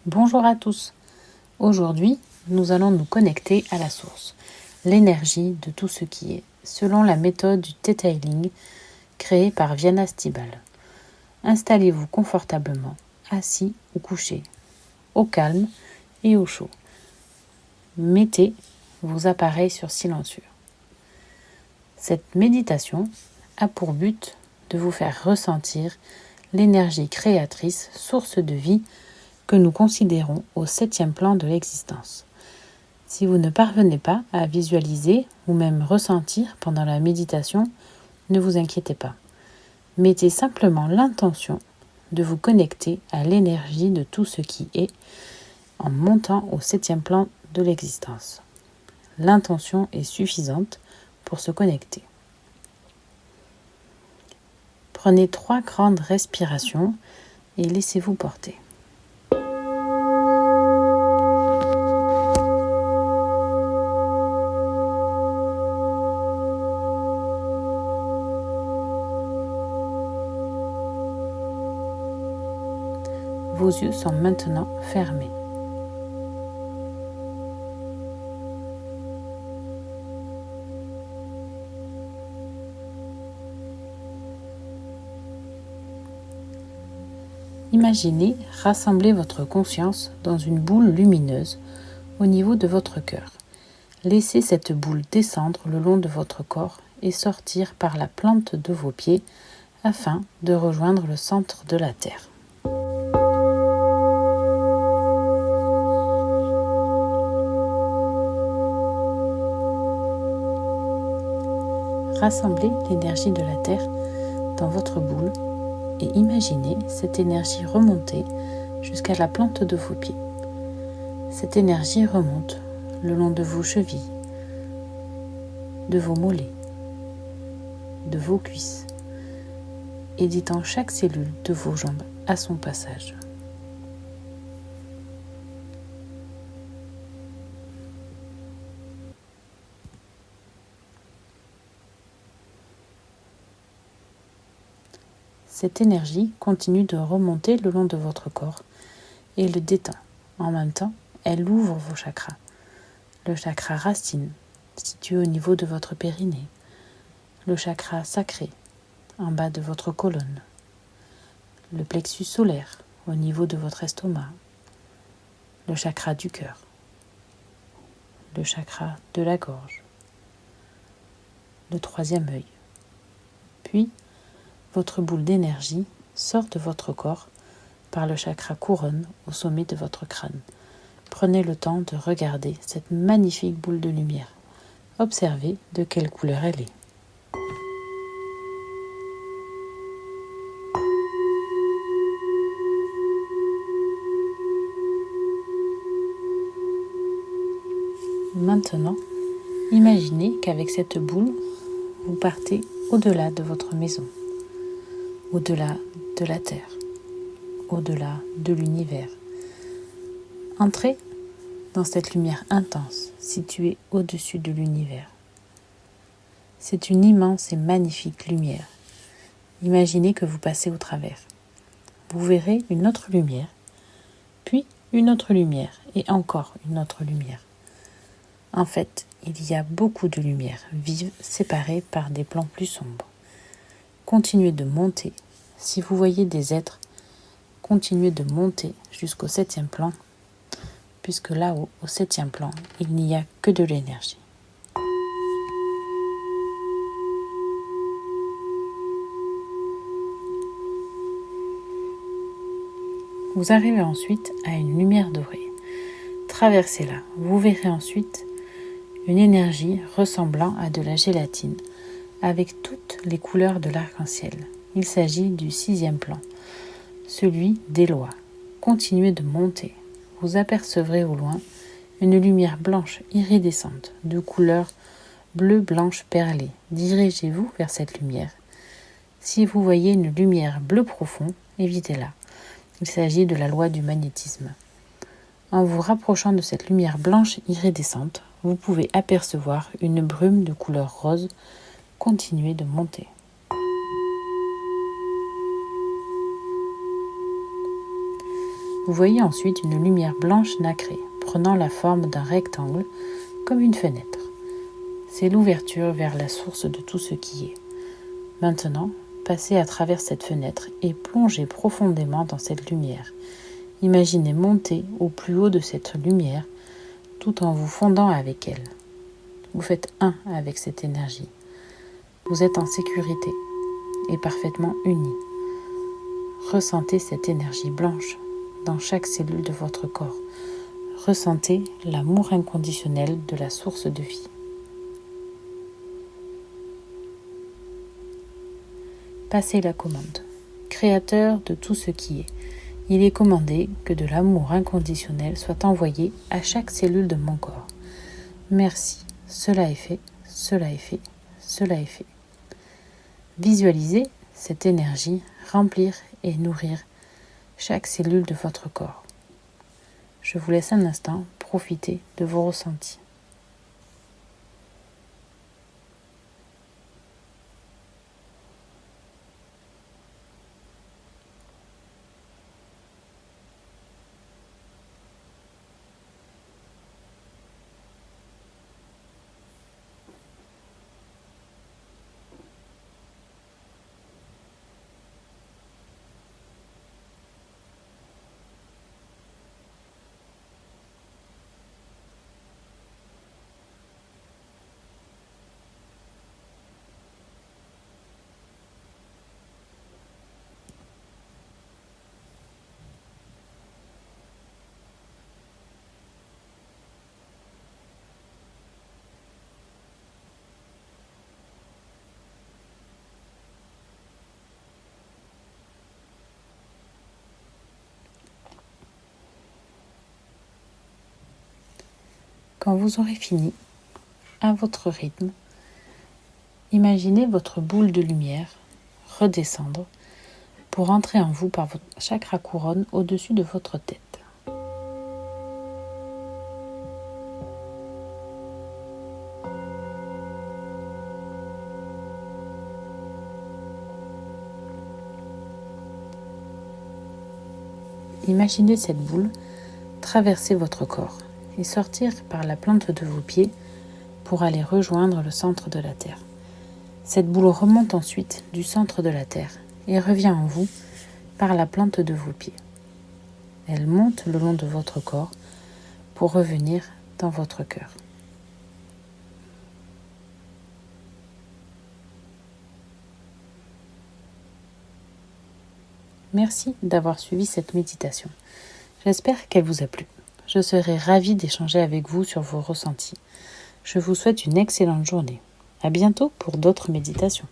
Bonjour à tous. Aujourd'hui, nous allons nous connecter à la source, l'énergie de tout ce qui est, selon la méthode du Theta Healing créée par Viana Stibal. Installez-vous confortablement, assis ou couché, au calme et au chaud. Mettez vos appareils sur silencieux. Cette méditation a pour but de vous faire ressentir l'énergie créatrice, source de vie, que nous considérons au 7e plan de l'existence. Si vous ne parvenez pas à visualiser ou même ressentir pendant la méditation, ne vous inquiétez pas. Mettez simplement l'intention de vous connecter à l'énergie de tout ce qui est en montant au 7e plan de l'existence. L'intention est suffisante pour se connecter. Prenez 3 grandes respirations et laissez-vous porter. Vos yeux sont maintenant fermés. Imaginez rassembler votre conscience dans une boule lumineuse au niveau de votre cœur. Laissez cette boule descendre le long de votre corps et sortir par la plante de vos pieds afin de rejoindre le centre de la Terre. Rassemblez l'énergie de la Terre dans votre boule et imaginez cette énergie remonter jusqu'à la plante de vos pieds. Cette énergie remonte le long de vos chevilles, de vos mollets, de vos cuisses et détend chaque cellule de vos jambes à son passage. Cette énergie continue de remonter le long de votre corps et le détend. En même temps, elle ouvre vos chakras. Le chakra racine, situé au niveau de votre périnée. Le chakra sacré, en bas de votre colonne. Le plexus solaire, au niveau de votre estomac. Le chakra du cœur. Le chakra de la gorge. Le 3e œil. Puis, votre boule d'énergie sort de votre corps par le chakra couronne au sommet de votre crâne. Prenez le temps de regarder cette magnifique boule de lumière. Observez de quelle couleur elle est. Maintenant, imaginez qu'avec cette boule, vous partez au-delà de votre maison, au-delà de la Terre, au-delà de l'univers. Entrez dans cette lumière intense située au-dessus de l'univers. C'est une immense et magnifique lumière. Imaginez que vous passez au travers. Vous verrez une autre lumière, puis une autre lumière et encore une autre lumière. En fait, il y a beaucoup de lumières vives séparées par des plans plus sombres. Continuez de monter. Si vous voyez des êtres, continuez de monter jusqu'au 7e plan, puisque là-haut, au 7e plan, il n'y a que de l'énergie. Vous arrivez ensuite à une lumière dorée. Traversez-la. Vous verrez ensuite une énergie ressemblant à de la gélatine, avec toutes les couleurs de l'arc-en-ciel. Il s'agit du 6e plan, celui des lois. Continuez de monter. Vous apercevrez au loin une lumière blanche iridescente, de couleur bleu-blanche perlée. Dirigez-vous vers cette lumière. Si vous voyez une lumière bleu profond, évitez-la. Il s'agit de la loi du magnétisme. En vous rapprochant de cette lumière blanche iridescente, vous pouvez apercevoir une brume de couleur rose. Continuez de monter. Vous voyez ensuite une lumière blanche nacrée, prenant la forme d'un rectangle, comme une fenêtre. C'est l'ouverture vers la source de tout ce qui est. Maintenant, passez à travers cette fenêtre et plongez profondément dans cette lumière. Imaginez monter au plus haut de cette lumière tout en vous fondant avec elle. Vous faites un avec cette énergie. Vous êtes en sécurité et parfaitement unis. Ressentez cette énergie blanche dans chaque cellule de votre corps. Ressentez l'amour inconditionnel de la source de vie. Passez la commande. Créateur de tout ce qui est, il est commandé que de l'amour inconditionnel soit envoyé à chaque cellule de mon corps. Merci, cela est fait, cela est fait, cela est fait. Visualisez cette énergie remplir et nourrir chaque cellule de votre corps. Je vous laisse un instant profiter de vos ressentis. Quand vous aurez fini, à votre rythme, imaginez votre boule de lumière redescendre pour entrer en vous par votre chakra couronne au-dessus de votre tête. Imaginez cette boule traverser votre corps et sortir par la plante de vos pieds pour aller rejoindre le centre de la Terre. Cette boule remonte ensuite du centre de la Terre et revient en vous par la plante de vos pieds. Elle monte le long de votre corps pour revenir dans votre cœur. Merci d'avoir suivi cette méditation. J'espère qu'elle vous a plu. Je serai ravie d'échanger avec vous sur vos ressentis. Je vous souhaite une excellente journée. À bientôt pour d'autres méditations.